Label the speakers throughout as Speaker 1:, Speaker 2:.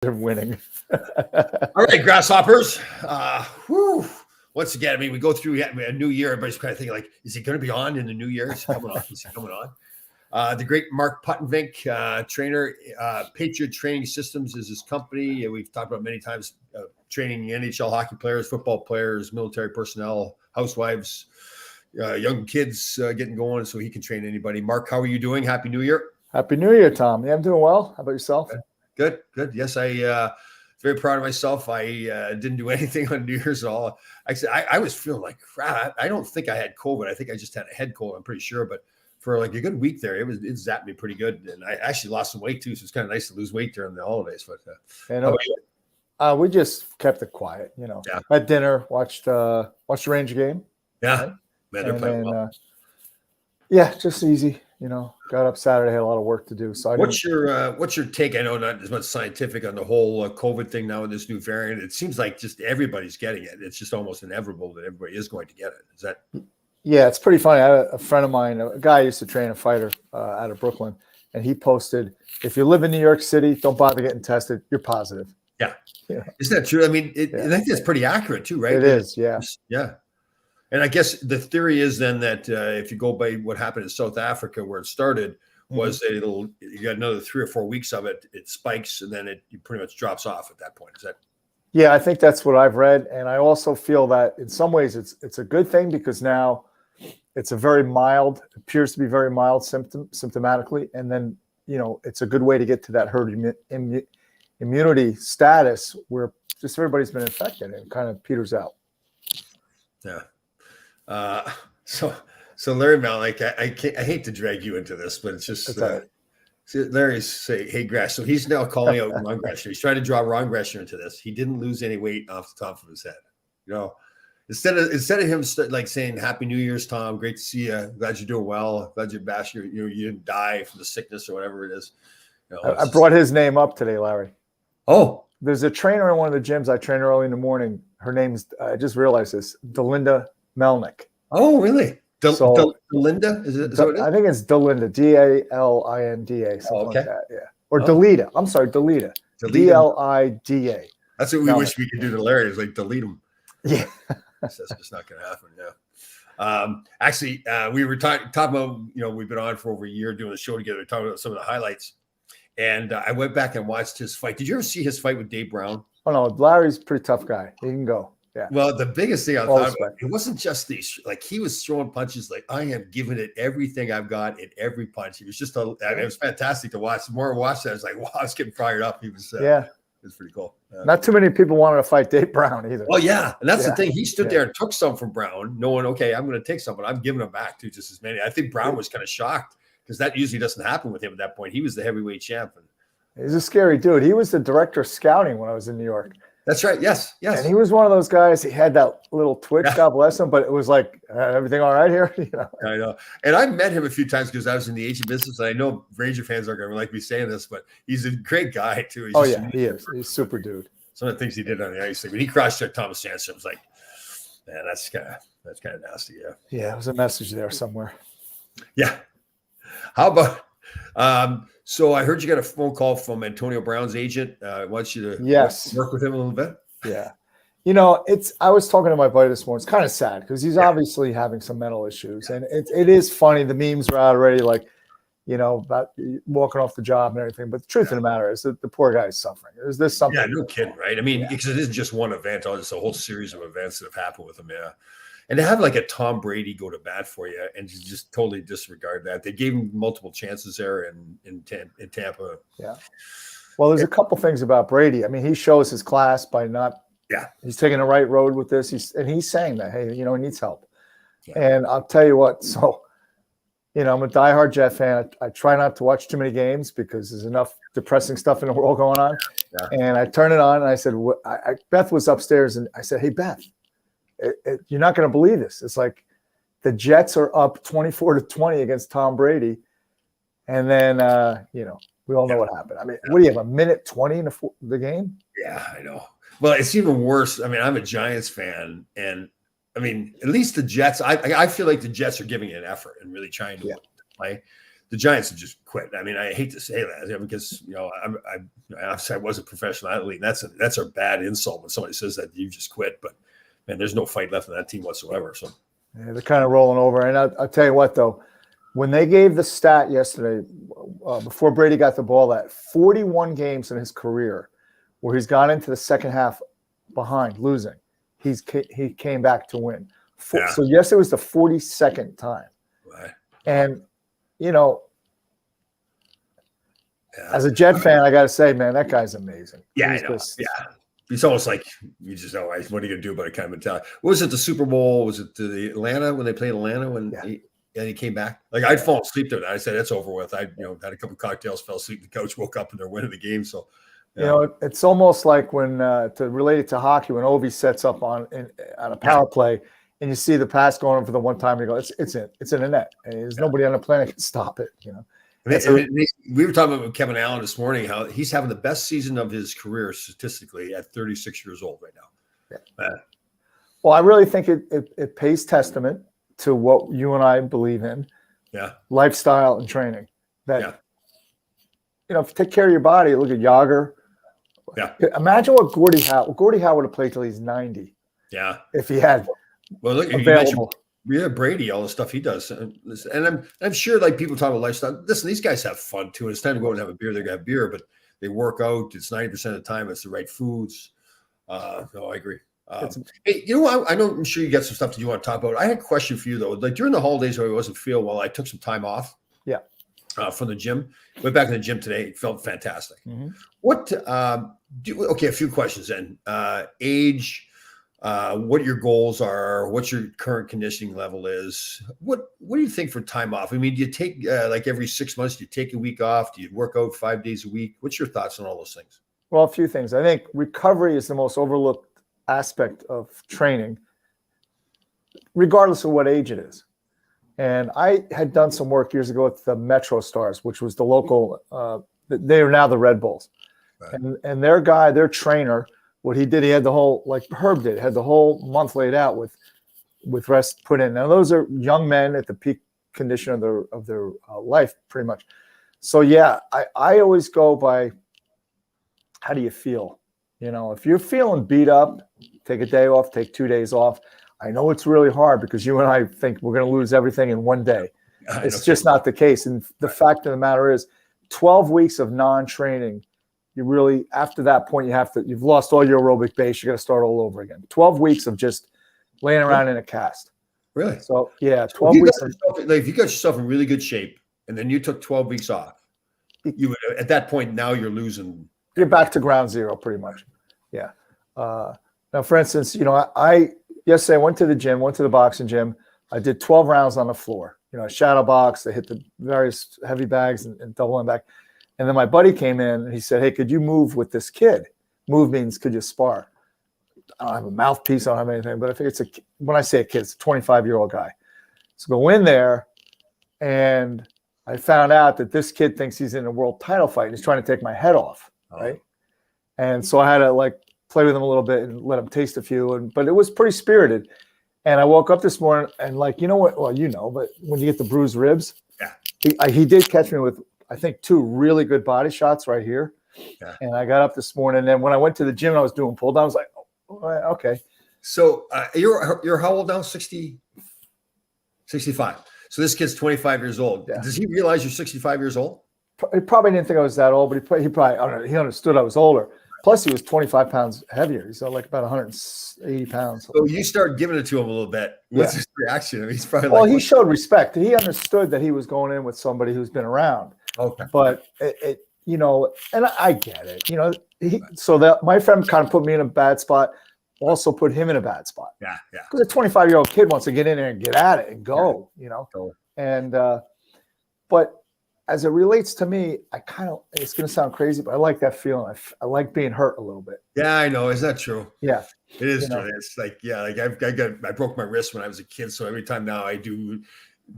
Speaker 1: They're winning.
Speaker 2: All right, grasshoppers. Once again, I mean, we go through a new year. Everybody's kind of thinking, like, is he going to be on in the new year? Is he coming on? Is he coming on? The great Mark Puttenvink, trainer, Patriot Training Systems is his company. We've talked about many times training NHL hockey players, football players, military personnel, housewives, young kids getting going so he can train anybody. Mark, how are you doing? Happy New Year.
Speaker 1: Happy New Year, Tom. Yeah, I'm doing well. How about yourself?
Speaker 2: Good. Yes, I very proud of myself. I didn't do anything on New Year's at all. Actually, I was feeling like crap. I don't think I had COVID. I think I just had a head cold. I'm pretty sure. But for like a good week there, it zapped me pretty good. And I actually lost some weight too. So it's kind of nice to lose weight during the holidays. But
Speaker 1: we just kept it quiet. Had dinner, watched the Ranger game.
Speaker 2: Yeah,
Speaker 1: right?
Speaker 2: Man, they're playing well.
Speaker 1: Just easy. Got up Saturday, had a lot of work to do. So
Speaker 2: what's your take? I know not as much scientific on the whole COVID thing now with this new variant. It seems like just everybody's getting it. It's just almost inevitable that everybody is going to get it. Is that?
Speaker 1: Yeah, it's pretty funny. I had a friend of mine, a guy who used to train a fighter out of Brooklyn, and he posted, if you live in New York City, don't bother getting tested. You're positive.
Speaker 2: Yeah. Isn't that true? I mean, I think that's pretty accurate too, right?
Speaker 1: It is, yeah.
Speaker 2: Yeah. And I guess the theory is then that if you go by what happened in South Africa, where it started, was that you got another 3 or 4 weeks of it, it spikes, and then it pretty much drops off at that point. Is that?
Speaker 1: Yeah, I think that's what I've read, and I also feel that in some ways it's a good thing because now it's appears to be very mild symptomatically, and then it's a good way to get to that herd immunity status where just everybody's been infected and it kind of peters out.
Speaker 2: Yeah. So Larry Malik, I hate to drag you into this, but it's just Larry's say, hey, Gresh. So he's now calling out Ron Gresh. He's trying to draw Ron Gresh into this. He didn't lose any weight off the top of his head. Instead of him like saying Happy New Year's, Tom, great to see you. Glad you're doing well. Glad you're back. You didn't die from the sickness or whatever it is.
Speaker 1: I brought his name up today, Larry.
Speaker 2: Oh,
Speaker 1: there's a trainer in one of the gyms I train early in the morning. Her name's, I just realized this, Delinda Melnick.
Speaker 2: Oh, really? Delinda? Is it?
Speaker 1: I think it's Delinda, Dalinda, something like that. Yeah. Or Delita. I'm sorry, Delita. Delida.
Speaker 2: That's what we wish we could do to Larry, is like delete him.
Speaker 1: Yeah.
Speaker 2: That's just not going to happen. Yeah. Actually, we were talking about, we've been on for over a year doing the show together, talking about some of the highlights. And I went back and watched his fight. Did you ever see his fight with Dave Brown?
Speaker 1: Oh, no. Larry's a pretty tough guy. He can go. Yeah.
Speaker 2: Well, the biggest thing I thought about, it wasn't just these, like he was throwing punches like I am giving it everything I've got in every punch. It was just it was fantastic to watch. The more I watched that, I was like, wow, I was getting fired up. He was it was pretty cool.
Speaker 1: Not too many people wanted to fight Dave Brown either.
Speaker 2: Well, yeah. And that's the thing. He stood there and took some from Brown, knowing, okay, I'm going to take some, but I'm giving them back too, just as many. I think Brown was kind of shocked because that usually doesn't happen with him at that point. He was the heavyweight champion.
Speaker 1: He's a scary dude. He was the director of scouting when I was in New York.
Speaker 2: That's right. Yes.
Speaker 1: And he was one of those guys. He had that little twitch. God bless him. But it was like everything all right here.
Speaker 2: I know. And I met him a few times because I was in the agent business. And I know Ranger fans aren't going to like me saying this, but he's a great guy too.
Speaker 1: He is. He's super dude.
Speaker 2: Some of the things he did on the ice, like when he cross-checked Thomas Jansen, was like, man, that's kind of nasty. Yeah.
Speaker 1: Yeah, there was a message there somewhere.
Speaker 2: Yeah. How about? So I heard you got a phone call from Antonio Brown's agent. Wants you to work with him a little bit.
Speaker 1: Yeah. I was talking to my buddy this morning. It's kind of sad because he's obviously having some mental issues. And it is funny. The memes are out already, like, about walking off the job and everything. But the truth of the matter is that the poor guy is suffering. Is this something?
Speaker 2: Yeah, no kidding, right? I mean, because it isn't just one event. It's a whole series of events that have happened with him. Yeah. And to have like a Tom Brady go to bat for you and just totally disregard that. They gave him multiple chances there in Tampa.
Speaker 1: Yeah. Well, there's a couple things about Brady. I mean, he shows his class by not.
Speaker 2: Yeah.
Speaker 1: He's taking the right road with this. He's saying that, hey, he needs help. Yeah. And I'll tell you what. So, I'm a diehard Jet fan. I try not to watch too many games because there's enough depressing stuff in the world going on. Yeah. And I turned it on and I said, Beth was upstairs and I said, hey, Beth. You're not going to believe this. It's like the Jets are up 24-20 against Tom Brady. And then, we all know what happened. I mean, what do you have, a minute 20 in the game?
Speaker 2: Yeah, I know. Well, it's even worse. I mean, I'm a Giants fan. And, I mean, at least the Jets, I feel like the Jets are giving it an effort and really trying to play. the Giants have just quit. I mean, I hate to say that because I was a professional athlete. And that's a bad insult when somebody says that you just quit. But man, there's no fight left in that team whatsoever. So
Speaker 1: yeah, they're kind of rolling over. And I'll tell you what, though, when they gave the stat yesterday, before Brady got the ball, that 41 games in his career where he's gone into the second half behind, losing, he came back to win. So yesterday was the 42nd time.
Speaker 2: Right.
Speaker 1: And as a Jet fan, I got to say, man, that guy's amazing.
Speaker 2: Yeah, I know. He's almost like you just know what are you going to do about it kind of mentality. What was it? The Super Bowl? Was it the Atlanta when they played Atlanta when he came back? Like I'd fallen asleep there. I said it's over with. I had a couple of cocktails, fell asleep. The coach woke up and they're winning the game. So
Speaker 1: it's almost like when to relate it to hockey when Ovi sets up on a power play. And you see the pass going on for the one time, you go, it's in the net. And there's nobody on the planet can stop it.
Speaker 2: We were talking about Kevin Allen this morning, how he's having the best season of his career statistically at 36 years old right now.
Speaker 1: Yeah. Well, I really think it pays testament to what you and I believe in.
Speaker 2: Yeah.
Speaker 1: Lifestyle and training. That take care of your body. Look at Yager.
Speaker 2: Yeah.
Speaker 1: Imagine what Gordie Howe would have played till he's 90.
Speaker 2: Yeah.
Speaker 1: If he had.
Speaker 2: Well, look,
Speaker 1: available.
Speaker 2: Brady, all the stuff he does, and I'm sure like people talk about lifestyle. Listen, these guys have fun too. It's time to go out and have a beer. They're gonna have beer, but they work out. It's 90% of the time. It's the right foods. No, I agree. Hey, I know. I'm sure you got some stuff that you want to talk about. I had a question for you though. Like during the holidays where I wasn't feeling well, I took some time off.
Speaker 1: Yeah.
Speaker 2: From the gym. Went back in the gym today. It felt fantastic.
Speaker 1: Mm-hmm.
Speaker 2: What? Okay, a few questions then. Age. What your goals are, what your current conditioning level is. What do you think for time off? I mean, do you take like every 6 months, do you take a week off? Do you work out 5 days a week? What's your thoughts on all those things?
Speaker 1: Well, a few things. I think recovery is the most overlooked aspect of training, regardless of what age it is. And I had done some work years ago with the Metro Stars, which was the local, they are now the Red Bulls. Right. And their trainer, what he did, he had the whole, like Herb did, had the whole month laid out with rest put in. Now those are young men at the peak condition of their life, pretty much. So yeah, I always go by how do you feel? If you're feeling beat up, take a day off, take 2 days off. I know it's really hard because you and I think we're going to lose everything in one day. It's just not the case. And the fact of the matter is 12 weeks of non-training. You really, after that point, you've lost all your aerobic base. You got to start all over again. 12 weeks of just laying around in a cast.
Speaker 2: Really?
Speaker 1: So yeah, 12 weeks.
Speaker 2: If you got yourself in really good shape and then you took 12 weeks off, you would, at that point, now you're losing.
Speaker 1: You're back to ground zero pretty much. Yeah. Now, for instance, I yesterday I went to the gym, went to the boxing gym. I did 12 rounds on the floor. Shadow box. I hit the various heavy bags and double and back. And then my buddy came in and he said, hey, could you move with this kid? Move means could you spar? I don't have a mouthpiece. I don't have anything, but I think when I say a kid, it's a 25-year-old guy. So go in there, and I found out that this kid thinks he's in a world title fight and he's trying to take my head off, right? And so I had to play with him a little bit and let him taste a few, but it was pretty spirited. And I woke up this morning and but when you get the bruised ribs, he did catch me with, I think, 2 really good body shots right here. Yeah. And I got up this morning, and then when I went to the gym and I was doing pull down, I was like, oh, okay.
Speaker 2: So you're how old now? 60, 65. So this kid's 25 years old. Yeah. Does he realize you're 65 years old?
Speaker 1: He probably didn't think I was that old, but he probably, I don't know, he understood I was older. Plus, he was 25 pounds heavier. He's like about 180 pounds.
Speaker 2: So you start giving it to him a little bit. What's his reaction? I mean, he's probably
Speaker 1: he showed respect. He understood that he was going in with somebody who's been around.
Speaker 2: Okay.
Speaker 1: But and I get it. So that my friend kind of put me in a bad spot, also put him in a bad spot.
Speaker 2: Yeah.
Speaker 1: Because a 25-year-old kid wants to get in there and get at it and go,
Speaker 2: Totally.
Speaker 1: And but as it relates to me, it's going to sound crazy, but I like that feeling. I like being hurt a little bit.
Speaker 2: Yeah, I know. Is that true?
Speaker 1: Yeah.
Speaker 2: It is true. It's I broke my wrist when I was a kid. So every time now I do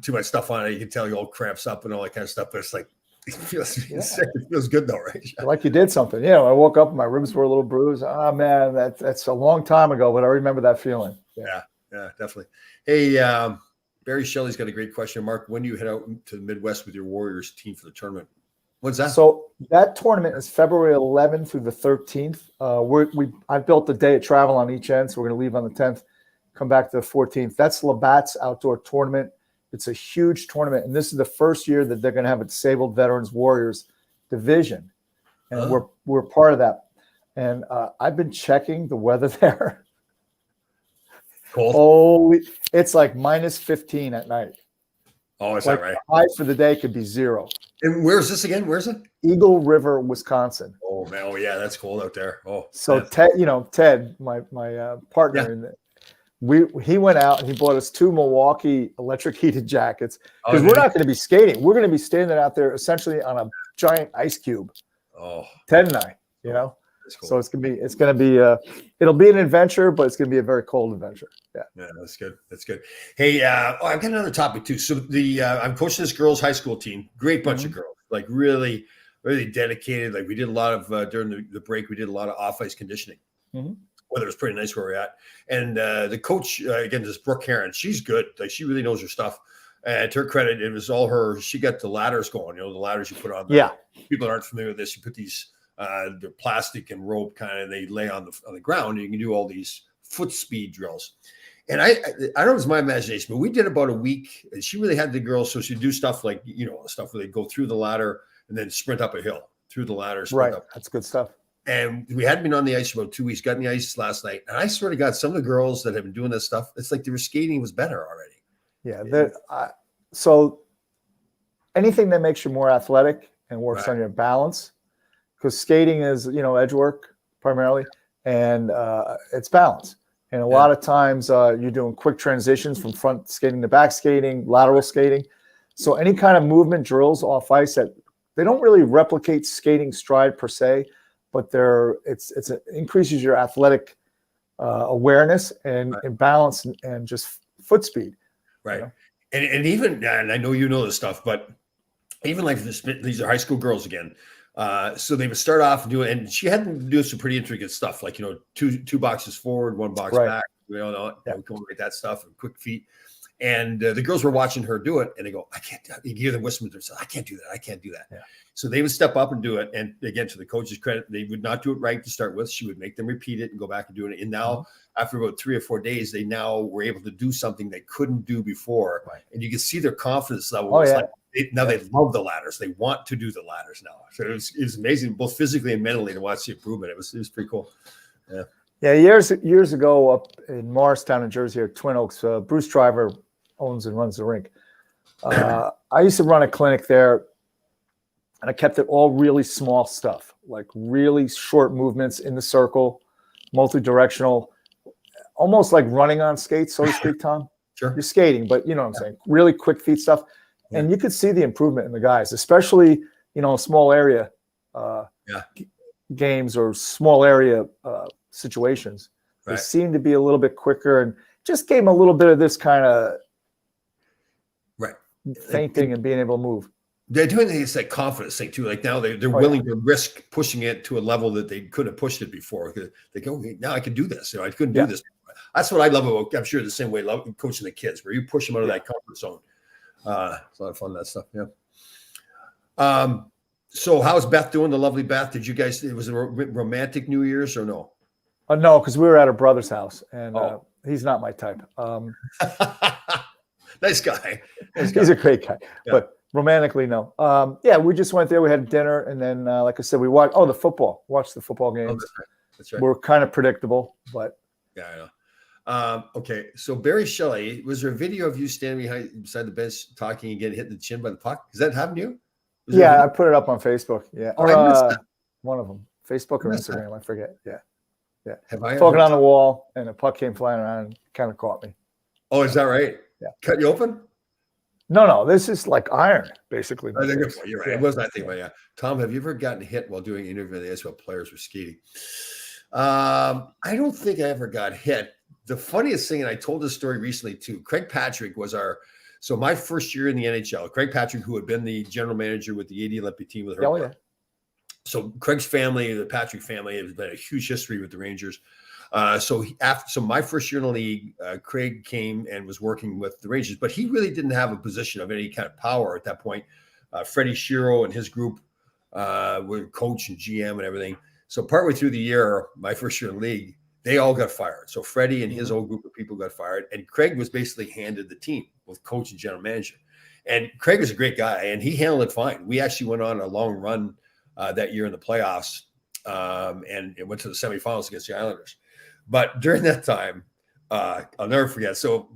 Speaker 2: too much stuff on it, you can tell you all cramps up and all that kind of stuff. But it's it feels sick. It feels good though, right?
Speaker 1: Like you did something. I woke up and my ribs were a little bruised. Oh man, that's a long time ago, but I remember that feeling.
Speaker 2: Yeah, definitely. Hey, Barry Shelley's got a great question. Mark, when do you head out to the Midwest with your Warriors team for the tournament? When's that?
Speaker 1: So that tournament is February 11th through the 13th. I built a day of travel on each end, so we're going to leave on the 10th, come back to the 14th. That's Labatt's outdoor tournament. It's a huge tournament, and this is the first year that they're going to have a disabled veterans Warriors division, and we're part of that. And I've been checking the weather there.
Speaker 2: Cold.
Speaker 1: Oh, it's like minus 15 at night.
Speaker 2: Oh, is
Speaker 1: like
Speaker 2: that right?
Speaker 1: The high for the day could be 0.
Speaker 2: And where's this again? Where's it?
Speaker 1: Eagle River, Wisconsin.
Speaker 2: Oh man, oh yeah, that's cold out there. Oh,
Speaker 1: so
Speaker 2: man.
Speaker 1: Ted, my partner, he went out and he bought us 2 Milwaukee electric heated jackets because we're not going to be skating. We're going to be standing out there essentially on a giant ice cube.
Speaker 2: Oh,
Speaker 1: Ted and I, cool. So it'll be an adventure, but it's going to be a very cold adventure.
Speaker 2: Yeah, that's good. That's good. Hey, I've got another topic too. So I'm coaching this girls' high school team. Great bunch of girls, like really, really dedicated. Like we did a lot of during the break. We did a lot of off ice conditioning. Weather was pretty nice where we're at. And the coach again, this Brooke Heron. She's good. Like she really knows her stuff. And to her credit, it was all her. She got the ladders going. The ladders you put on. People that aren't familiar with this, you put these. They're plastic and rope kind of. They lay on the ground. And you can do all these foot speed drills. And I don't know if it's my imagination, but we did about a week. And she really had the girls, so she'd do stuff like stuff where they go through the ladder and then sprint up a hill through the ladder.
Speaker 1: Right,
Speaker 2: up.
Speaker 1: That's good stuff.
Speaker 2: And we hadn't been on the ice for about 2 weeks. Got in the ice last night, and I swear to God, some of the girls that have been doing this stuff, it's like they were skating was better already.
Speaker 1: Yeah. So anything that makes you more athletic and works on your balance. Because skating is, edge work primarily, and it's balance. And a lot of times you're doing quick transitions from front skating to back skating, lateral skating. So any kind of movement drills off ice that they don't really replicate skating stride per se, but it increases your athletic awareness and balance and just foot speed.
Speaker 2: Right. And even, and I know you know this stuff, but even like these are high school girls again. So they would start off doing, and she had to do some pretty intricate stuff, like, two boxes forward, 1 box back, going like that stuff and quick feet. And the girls were watching her do it, and they go, I can't, you hear them whisper to themselves, I can't do that. I can't do that. Yeah. So they would step up and do it. And again, to the coach's credit, they would not do it right to start with. She would make them repeat it and go back and do it. And now after about 3 or 4 days, they now were able to do something they couldn't do before. Right. And you can see their confidence level. Like, they love the ladders. They want to do the ladders now. So it was amazing, both physically and mentally, to watch the improvement. It was pretty cool. Yeah.
Speaker 1: Yeah. Years ago up in Morristown, New Jersey, or Twin Oaks, Bruce Driver owns and runs the rink. I used to run a clinic there, and I kept it all really small stuff, like really short movements in the circle, multi-directional, almost like running on skates, so to speak, Tom.
Speaker 2: Sure.
Speaker 1: You're skating, but you know what I'm saying? Really quick feet stuff. And you could see the improvement in the guys, especially, small area games or small area situations. They seem to be a little bit quicker and just gave them a little bit of this kind of fainting and being able to move.
Speaker 2: They're doing this like confidence thing too. Like now they're willing to risk pushing it to a level that they couldn't have pushed it before. They go, now I can do this. I couldn't do this. That's what I love about, I'm sure the same way coaching the kids, where you push them out of that comfort zone. It's a lot of fun, that stuff. Yeah. So how's Beth doing? The lovely Beth. Did you guys, it was a romantic New Year's or no?
Speaker 1: No, because we were at her brother's house, and he's not my type.
Speaker 2: Nice guy.
Speaker 1: He's a great guy, but romantically, no. We just went there. We had dinner, and then, like I said, we watched the football. Watched the football games.
Speaker 2: That's right.
Speaker 1: We're kind of predictable, but
Speaker 2: yeah, I know. Okay, so Barry Shelley, was there a video of you standing beside the bench talking and getting hit in the chin by the puck? Does that happen to you?
Speaker 1: I put it up on Facebook. Yeah, or one of them, Facebook or Instagram. I forget. Yeah.
Speaker 2: Have I
Speaker 1: talking on the wall, and a puck came flying around and kind of caught me.
Speaker 2: Oh, is that right?
Speaker 1: Yeah.
Speaker 2: Cut you open?
Speaker 1: No. This is like iron, basically.
Speaker 2: I think you're right. It wasn't that thing, but yeah. Tom, have you ever gotten hit while doing an interview in the ice while players were skating? I don't think I ever got hit. The funniest thing, and I told this story recently too, Craig Patrick was my first year in the NHL, Craig Patrick, who had been the general manager with the 80 Olympic team with her. So Craig's family, the Patrick family, has been a huge history with the Rangers. So my first year in the league, Craig came and was working with the Rangers, but he really didn't have a position of any kind of power at that point. Freddie Shiro and his group were coach and GM and everything. So partway through the year, my first year in the league, they all got fired. So Freddie and his old group of people got fired, and Craig was basically handed the team with coach and general manager. And Craig was a great guy, and he handled it fine. We actually went on a long run that year in the playoffs, and it went to the semifinals against the Islanders. But during that time, I'll never forget. So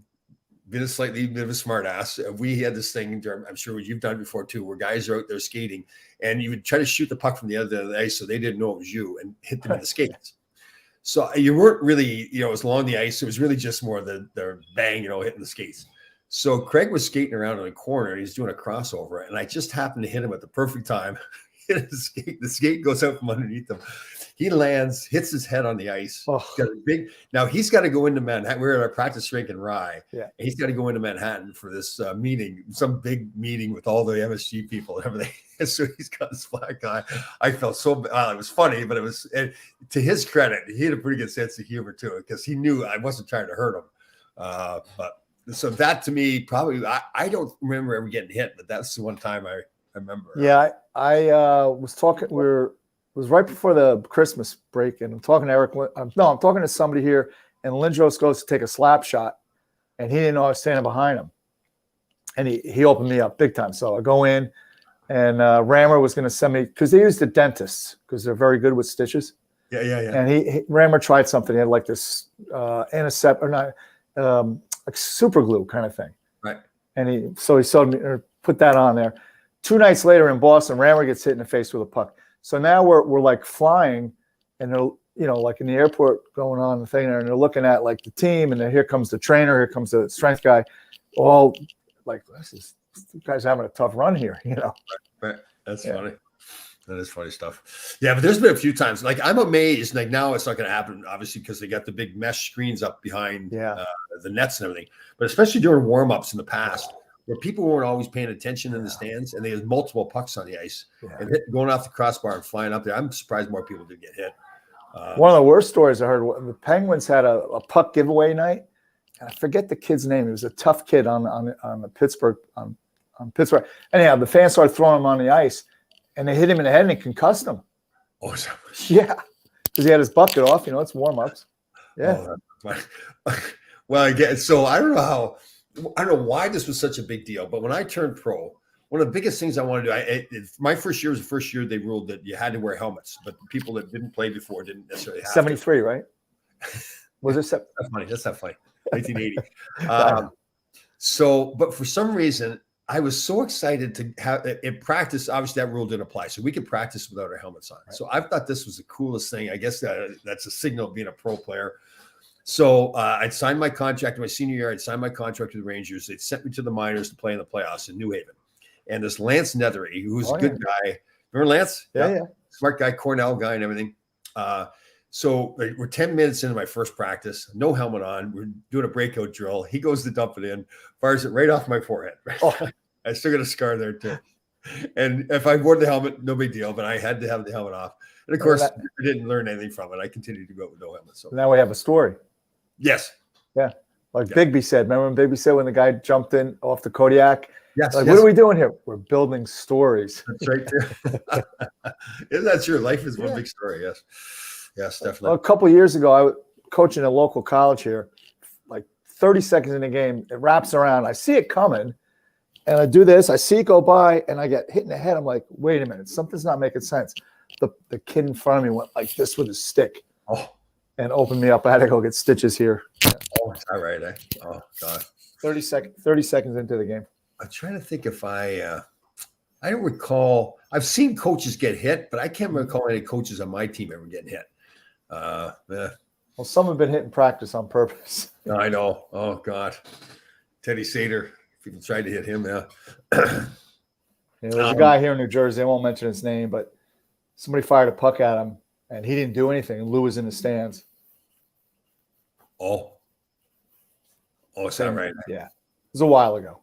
Speaker 2: being a slightly bit of a smart ass, we had this thing, I'm sure you've done before too, where guys are out there skating and you would try to shoot the puck from the other end of the ice so they didn't know it was you and hit them in the skates. So you weren't really, it was along the ice. It was really just more the bang, hitting the skates. So Craig was skating around in the corner and he's doing a crossover, and I just happened to hit him at the perfect time. Hit the skate. The skate goes out from underneath him. He lands, hits his head on the ice.
Speaker 1: Oh.
Speaker 2: Now he's got to go into Manhattan. We're at our practice rink in Rye.
Speaker 1: Yeah.
Speaker 2: And he's got to go into Manhattan for this meeting, some big meeting with all the MSG people and everything. And so he's got this black guy. I felt so bad. It was funny, but to his credit, he had a pretty good sense of humor to it because he knew I wasn't trying to hurt him. But so that to me, probably, I don't remember ever getting hit, but that's the one time I remember.
Speaker 1: Yeah, I was talking. It was right before the Christmas break, and I'm talking to Eric. I'm talking to somebody here, and Lindros goes to take a slap shot, and he didn't know I was standing behind him, and he opened me up big time. So I go in, and Rammer was going to send me because they use the dentists because they're very good with stitches.
Speaker 2: Yeah.
Speaker 1: And Rammer tried something. He had like this antiseptic or not, like super glue kind of thing.
Speaker 2: Right.
Speaker 1: And he sold me or put that on there. 2 nights later in Boston, Rammer gets hit in the face with a puck. So now we're like flying, and they're like in the airport going on the thing there, and they're looking at like the team, and then here comes the trainer, here comes the strength guy, all like this guy's having a tough run here,
Speaker 2: Right. That's funny. That is funny stuff. Yeah, but there's been a few times. Like I'm amazed. Like now it's not going to happen, obviously, because they got the big mesh screens up behind the nets and everything. But especially during warm-ups in the past, where people weren't always paying attention in the stands, and they had multiple pucks on the ice and going off the crossbar and flying up there. I'm surprised more people did get hit.
Speaker 1: One of the worst stories I heard, the Penguins had a puck giveaway night, and I forget the kid's name. He was a tough kid on the Pittsburgh on Pittsburgh. Anyhow, the fans started throwing him on the ice, and they hit him in the head and it concussed him.
Speaker 2: Oh,
Speaker 1: yeah, because he had his bucket off. It's warm-ups. Yeah.
Speaker 2: Well, again, so I don't know why this was such a big deal, but when I turned pro, one of the biggest things I wanted to do, my first year was the first year they ruled that you had to wear helmets, but people that didn't play before didn't necessarily have
Speaker 1: 73, right? Was it?
Speaker 2: That's funny. That's not funny. 1980. But for some reason, I was so excited to have in practice. Obviously, that rule didn't apply, so we could practice without our helmets on. Right. So I thought this was the coolest thing. I guess that's a signal of being a pro player. So I'd signed my contract in my senior year. I'd signed my contract with the Rangers. They'd sent me to the minors to play in the playoffs in New Haven. And this Lance Nethery, who's a good guy. Remember Lance?
Speaker 1: Yeah.
Speaker 2: Smart guy, Cornell guy and everything. So we're 10 minutes into my first practice, no helmet on. We're doing a breakout drill. He goes to dump it in, fires it right off my forehead. Right? Oh. I still got a scar there too. And if I wore the helmet, no big deal, but I had to have the helmet off. And of course, I didn't learn anything from it. I continued to go with no helmet. So
Speaker 1: now we have a story.
Speaker 2: Yes.
Speaker 1: Yeah. Like Bigby said. Remember when Bigby said when the guy jumped in off the Kodiak?
Speaker 2: Yes.
Speaker 1: Like, what are we doing here? We're building stories.
Speaker 2: That's right. Isn't that true? Life is one big story. Yes. Yes, definitely.
Speaker 1: Well, a couple of years ago, I was coaching a local college here. Like 30 seconds in the game, it wraps around. I see it coming, and I do this. I see it go by, and I get hit in the head. I'm like, wait a minute. Something's not making sense. The kid in front of me went like this with his stick. Oh. And opened me up. I had to go get stitches here.
Speaker 2: Oh, it's all right. Oh, God.
Speaker 1: 30 seconds into the game.
Speaker 2: I'm trying to think if I don't recall. I've seen coaches get hit, but I can't recall any coaches on my team ever getting hit.
Speaker 1: Well, some have been hit in practice on purpose.
Speaker 2: I know. Oh, God. Teddy Sater. People tried to hit him, yeah.
Speaker 1: There's a guy here in New Jersey. I won't mention his name, but somebody fired a puck at him. And he didn't do anything. And Lou was in the stands.
Speaker 2: Oh, is that right?
Speaker 1: Yeah. It was a while ago.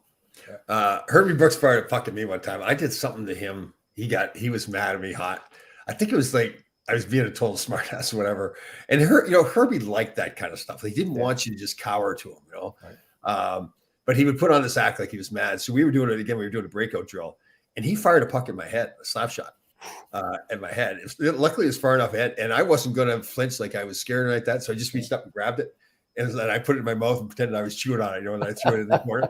Speaker 2: Herbie Brooks fired a puck at me one time. I did something to him. He was mad at me hot. I think it was like I was being a total smartass or whatever. And Herbie liked that kind of stuff. He didn't want you to just cower to him,
Speaker 1: Right.
Speaker 2: But he would put on this act like he was mad. So we were doing it again. We were doing a breakout drill, and he fired a puck in my head, a slap shot at my head. Luckily, it was far enough ahead, and I wasn't going to flinch like I was scared like that. So I just reached up and grabbed it, and then I put it in my mouth and pretended I was chewing on it, and I threw it in the corner.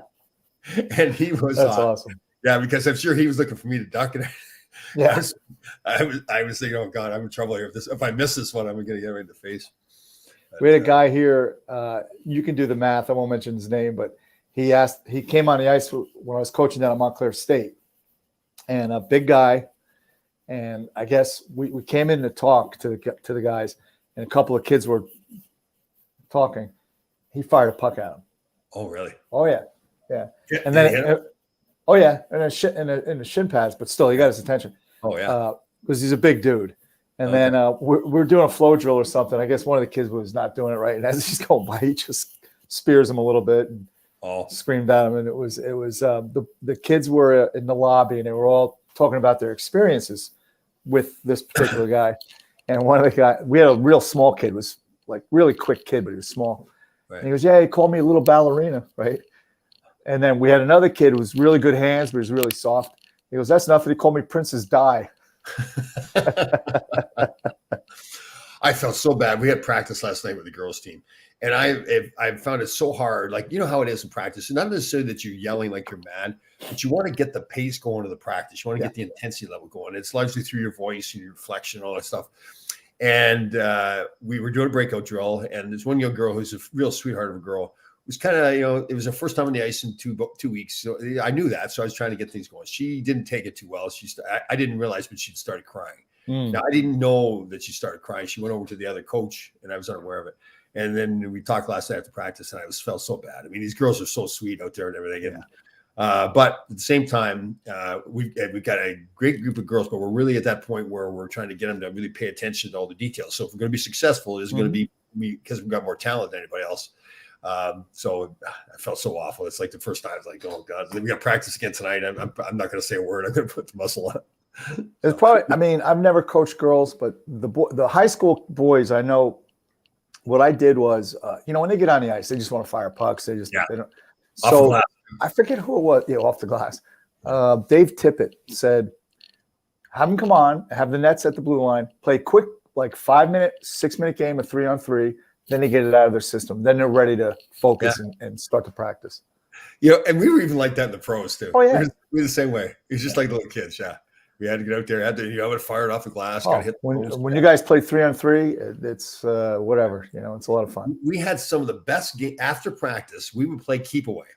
Speaker 2: And he was
Speaker 1: awesome.
Speaker 2: Yeah, because I'm sure he was looking for me to duck it.
Speaker 1: Yeah.
Speaker 2: I was thinking, oh God, I'm in trouble here. If I miss this one, I'm going to get right in the face. But,
Speaker 1: we had a guy here. You can do the math. I won't mention his name, but he came on the ice when I was coaching down at Montclair State, and a big guy. And I guess we came in to talk to the guys, and a couple of kids were talking. He fired a puck at him.
Speaker 2: Oh, really?
Speaker 1: Oh yeah. And then oh yeah, in the shin pads, but still, he got his attention.
Speaker 2: Oh yeah,
Speaker 1: because he's a big dude. And then we're doing a flow drill or something. I guess one of the kids was not doing it right, and as he's going by, he just spears him a little bit and screamed at him. And it was the kids were in the lobby, and they were all talking about their experiences with this particular guy. And one of the guys, we had a real small kid, was like really quick kid, but he was small. Right. And he goes, "Yeah, he called me a little ballerina, right?" And then we had another kid who was really good hands, but he was really soft. He goes, "That's nothing. He called me Princess Di."
Speaker 2: I felt so bad. We had practice last night with the girls' team, and I found it so hard. Like, you know how it is in practice. It's not necessarily that you're yelling like you're mad, but you want to get the pace going to the practice. You want to get the intensity level going. It's largely through your voice and your inflection, all that stuff. And we were doing a breakout drill, and there's one young girl who's a real sweetheart of a girl. It was kind of, it was her first time on the ice in 2 weeks. So I knew that. So I was trying to get things going. She didn't take it too well. I didn't realize, but she'd started crying. Now, I didn't know that she started crying. She went over to the other coach, and I was unaware of it. And then we talked last night after practice, and I felt so bad. I mean, these girls are so sweet out there and everything. Yeah. But at the same time, we've got a great group of girls, but we're really at that point where we're trying to get them to really pay attention to all the details. So if we're going to be successful, it's going to be because we've got more talent than anybody else. So I felt so awful. It's like the first time I was like, oh God, we got practice again tonight. I'm not going to say a word. I'm going to put the muscle on.
Speaker 1: It's probably, I mean, I've never coached girls, but the high school boys, I know what I did was, when they get on the ice, they just want to fire pucks. They don't. So I forget who it was. Off the glass. Dave Tippett said, have them come on, have the nets at the blue line, play quick, like 5-minute, 6-minute game of 3-on-3. Then they get it out of their system. Then they're ready to focus and start to practice.
Speaker 2: And we were even like that in the pros too.
Speaker 1: Oh yeah,
Speaker 2: we were the same way. It was just like little kids. Yeah, we had to get out there, had to fire it off the glass. Hit
Speaker 1: when you guys play 3-on-3, it's whatever. It's a lot of fun.
Speaker 2: We had some of the best after practice. We would play keep away.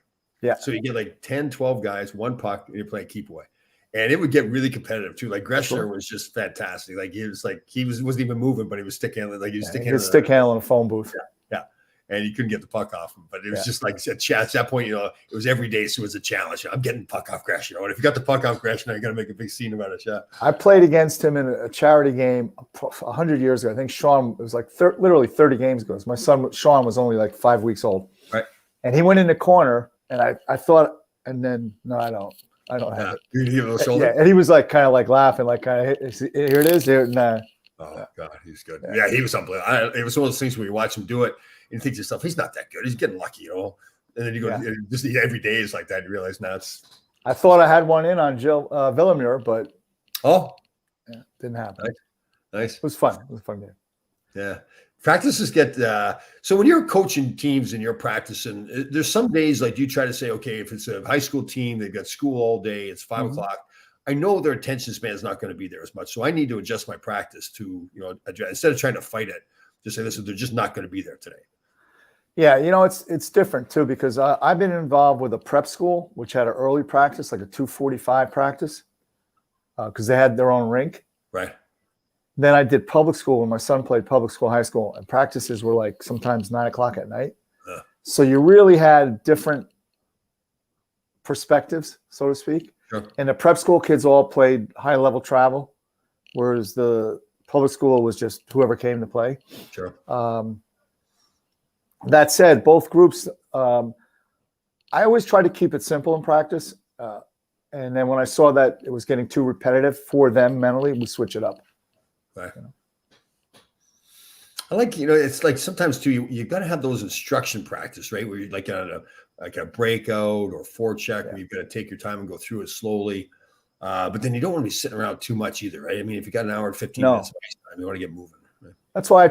Speaker 1: Yeah.
Speaker 2: So you get like 10, 12 guys, one puck, and you play keep away. And it would get really competitive too. Like Greshner was just fantastic. Like he wasn't even moving, but he was stick handling. Like he was stick
Speaker 1: handling a phone booth.
Speaker 2: Yeah. And you couldn't get the puck off him. But it was just like at that point, it was every day. So it was a challenge. I'm getting the puck off Greshner. And if you got the puck off Greshner, you got to make a big scene about it. Yeah.
Speaker 1: I played against him in a charity game 100 years ago. I think Sean, it was like literally 30 games ago. My son Sean was only like 5 weeks old.
Speaker 2: Right.
Speaker 1: And he went in the corner, and I thought, and then no, I don't have it.
Speaker 2: You give him a shoulder?
Speaker 1: Yeah, and he was like kind of like laughing, like kind of here it is. Here, nah.
Speaker 2: Oh God, he's good. Yeah, he was unbelievable. It was one of those things where you watch him do it and you think to yourself, he's not that good. He's getting lucky, And then you go, just every day is like that. You realize now it's.
Speaker 1: I thought I had one in on Jill Villemure, but didn't happen.
Speaker 2: Nice.
Speaker 1: It was fun. It was a fun game.
Speaker 2: Yeah. Practices get so when you're coaching teams and you're practicing, there's some days like you try to say, okay, if it's a high school team, they've got school all day, it's 5 o'clock. I know their attention span is not going to be there as much. So I need to adjust my practice to, adjust, instead of trying to fight it, just say, listen, they're just not going to be there today.
Speaker 1: Yeah, it's different too, because I've been involved with a prep school, which had an early practice, like a 2:45 practice, because they had their own rink.
Speaker 2: Right.
Speaker 1: Then I did public school when my son played public school, high school, and practices were like sometimes 9 o'clock at night. So you really had different perspectives, so to speak.
Speaker 2: Sure.
Speaker 1: And the prep school kids all played high level travel, whereas the public school was just whoever came to play.
Speaker 2: Sure.
Speaker 1: That said, both groups, I always try to keep it simple in practice. And then when I saw that it was getting too repetitive for them mentally, we switch it up.
Speaker 2: Right.
Speaker 1: You know?
Speaker 2: I like, it's like sometimes too, you got to have those instruction practice, right? Where you're like on a breakout or forecheck where you've got to take your time and go through it slowly. But then you don't want to be sitting around too much either, right? I mean, if you got an hour and 15 minutes of ice time, you want to get moving. Right?
Speaker 1: That's why I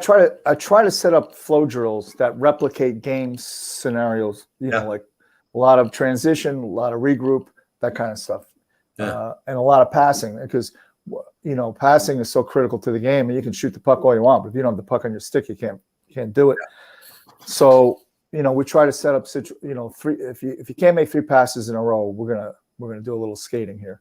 Speaker 1: try to set up flow drills that replicate game scenarios, like a lot of transition, a lot of regroup, that kind of stuff.
Speaker 2: Yeah.
Speaker 1: And a lot of passing, because passing is so critical to the game, and you can shoot the puck all you want, but if you don't have the puck on your stick, you can't do it. So, we try to set up three. If you can't make 3 passes in a row, we're gonna do a little skating here.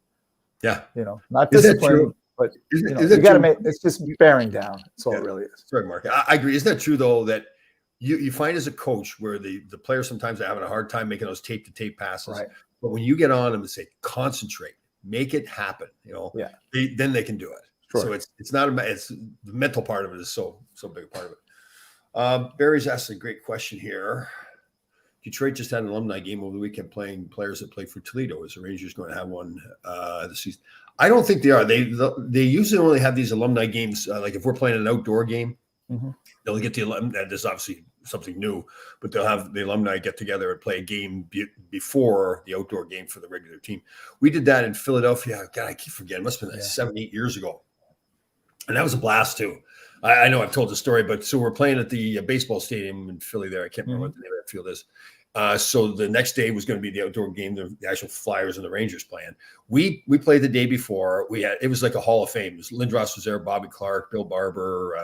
Speaker 2: Yeah.
Speaker 1: Not discipline, but you got to make. It's just bearing down. That's all it really is.
Speaker 2: Sorry, Mark. I agree. Isn't that true though, that you find as a coach where the players sometimes are having a hard time making those tape to tape passes,
Speaker 1: right?
Speaker 2: But when you get on them and say concentrate, make it happen, then they can do it. Sure. So it's not it's the mental part of it is so big a part of it. Barry's asked a great question here. Detroit just had an alumni game over the weekend playing players that played for Toledo. Is the Rangers going to have one this season? I don't think they are. They usually only have these alumni games. Like if we're playing an outdoor game, they'll get the alumni. This is obviously something new, but they'll have the alumni get together and play a game before the outdoor game for the regular team. We did that in Philadelphia. God, I keep forgetting. It must have been 7-8 years ago. And that was a blast too. I know I've told the story, but so we're playing at the baseball stadium in Philly there. I can't remember what the name of that field is. So the next day was going to be the outdoor game, the actual Flyers and the Rangers playing. We played the day before. It was like a Hall of Fame. Lindros was there, Bobby Clark, Bill Barber,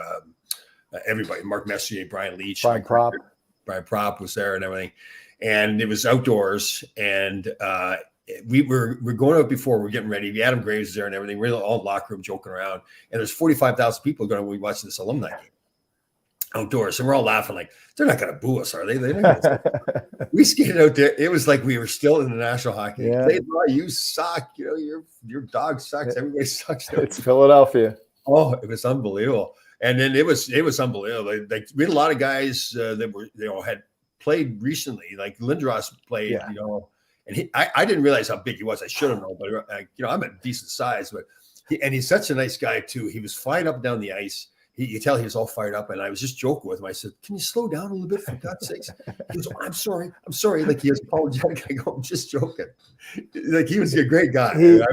Speaker 2: everybody, Mark Messier, Brian Leach,
Speaker 1: Brian
Speaker 2: Propp was there and everything. And it was outdoors. And we're going out before, we're getting ready. Adam Graves is there and everything. We're all in the locker room joking around. And there's 45,000 people going to be watching this alumni game outdoors. And we're all laughing like, they're not going to boo us, are they? We skated out there. It was like we were still in the National Hockey League. They thought, you suck. Your dog sucks. Everybody sucks.
Speaker 1: It's Philadelphia.
Speaker 2: Oh, it was unbelievable. And then it was unbelievable. Like we had a lot of guys that were had played recently. Like Lindros played, and I didn't realize how big he was. I should have known, but I'm a decent size, but he's such a nice guy too. He was flying up and down the ice. You tell he was all fired up, and I was just joking with him. I said, "Can you slow down a little bit, for God's sakes?" He goes, "I'm sorry." Like he was apologetic. I go, "I'm just joking." Like he was a great guy.
Speaker 1: I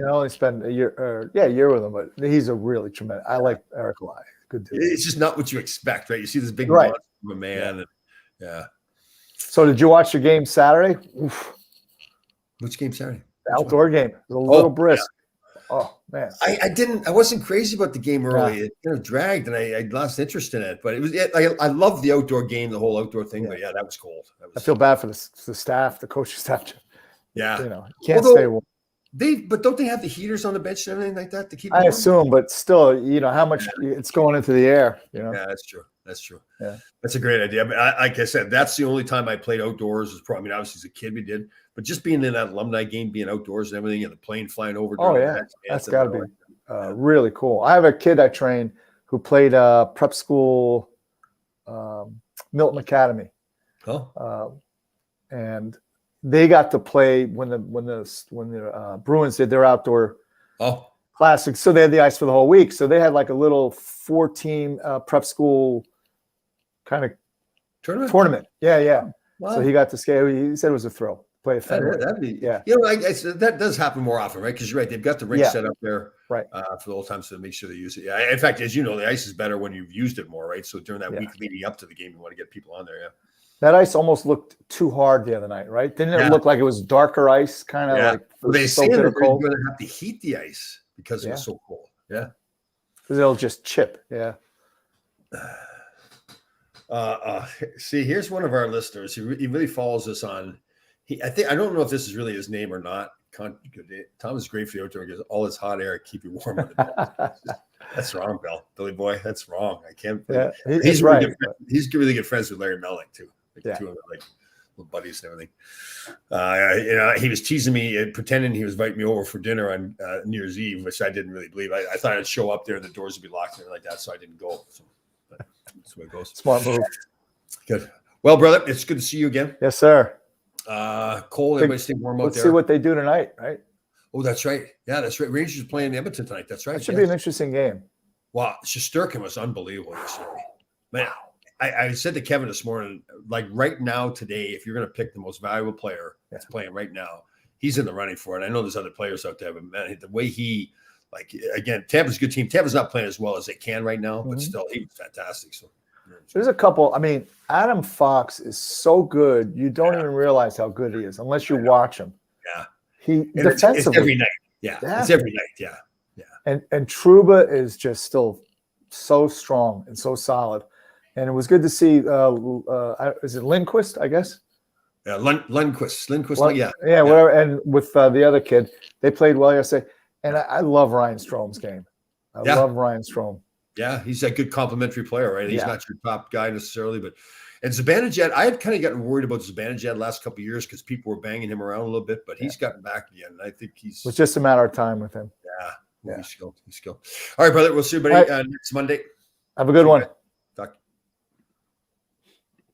Speaker 1: only spent a year with him, but he's a really tremendous. I like Eric Lai. Good dude.
Speaker 2: It's just not what you expect, right? You see this big monster of a man, and
Speaker 1: So did you watch the game Saturday? Oof.
Speaker 2: Which game Saturday?
Speaker 1: The outdoor game. It was a little brisk. Oh man,
Speaker 2: I wasn't crazy about the game early. It kind of dragged, and I lost interest in it. But it was I love the outdoor game, the whole outdoor thing. But that was cold.
Speaker 1: I feel bad for the staff, the coaching staff.
Speaker 2: Yeah,
Speaker 1: can't stay warm.
Speaker 2: But don't they have the heaters on the bench and everything like that to keep?
Speaker 1: I assume, but still, how much it's going into the air.
Speaker 2: Yeah, that's true. That's true.
Speaker 1: Yeah,
Speaker 2: that's a great idea. But like I said, that's the only time I played outdoors. Was probably, obviously as a kid we did, but just being in that alumni game, being outdoors and everything, and the plane flying over.
Speaker 1: That's got to be really cool. I have a kid I train who played prep school, Milton Academy. And they got to play when the Bruins did their outdoor classic. So they had the ice for the whole week. So they had like a little 4-team prep school kind of tournament. Yeah. Wow. So he got to skate. He said it was a thrill. Play a Fenway.
Speaker 2: That'd be, that does happen more often, right? Because you're right. They've got the rink set up there for the whole time, so make sure they use it. Yeah. In fact, as you know, the ice is better when you've used it more, right? So during that week leading up to the game, you want to get people on there. Yeah.
Speaker 1: That ice almost looked too hard the other night, right? Didn't it look like it was darker ice, kind of like?
Speaker 2: Well, they say they're going to have to heat the ice because it was so cold. Yeah.
Speaker 1: Because it'll just chip. Yeah.
Speaker 2: See, here's one of our listeners. He really follows us on. I don't know if this is really his name or not. Tom is great for the outdoor because all his hot air keep you warm. That's wrong, Billy boy. That's wrong. I can't.
Speaker 1: Yeah,
Speaker 2: he's right. He's really good friends with Larry Melnick too. Like two of them, like little buddies and everything. He was teasing me, pretending he was inviting me over for dinner on New Year's Eve, which I didn't really believe. I thought I'd show up there and the doors would be locked and like that, so I didn't go. So, but that's the way it goes.
Speaker 1: Smart move.
Speaker 2: Good. Well, brother, it's good to see you again.
Speaker 1: Yes, sir.
Speaker 2: Cole, everybody stay warm out there.
Speaker 1: Let's see what they do tonight, right?
Speaker 2: Oh, that's right. Yeah, that's right. Rangers are playing Edmonton tonight. That's right.
Speaker 1: It should be an interesting game.
Speaker 2: Well, Shesterkin was unbelievable yesterday. Man, I said to Kevin this morning, like right now, today, if you're going to pick the most valuable player that's playing right now, he's in the running for it. I know there's other players out there, but man, the way he, like, again, Tampa's a good team. Tampa's not playing as well as they can right now, but still, he was fantastic. So
Speaker 1: there's a couple. I mean, Adam Fox is so good, you don't even realize how good he is unless you watch him.
Speaker 2: Yeah,
Speaker 1: Defensively,
Speaker 2: it's every night. Yeah, it's every night. Yeah.
Speaker 1: And Trouba is just still so strong and so solid. And it was good to see. Is it Lindquist? I guess.
Speaker 2: Yeah, Lundqvist.
Speaker 1: Whatever. And with the other kid, they played well yesterday. And I love Ryan Strome's game. I love Ryan Strome.
Speaker 2: Yeah, he's a good complimentary player, right? He's not your top guy necessarily, but and Zibanejad, I had kind of gotten worried about Zibanejad last couple of years because people were banging him around a little bit, but he's gotten back again. I think it was
Speaker 1: just a matter of time with him.
Speaker 2: Yeah. He's skill. All right, brother. We'll see you, buddy, next Monday.
Speaker 1: Have a good one.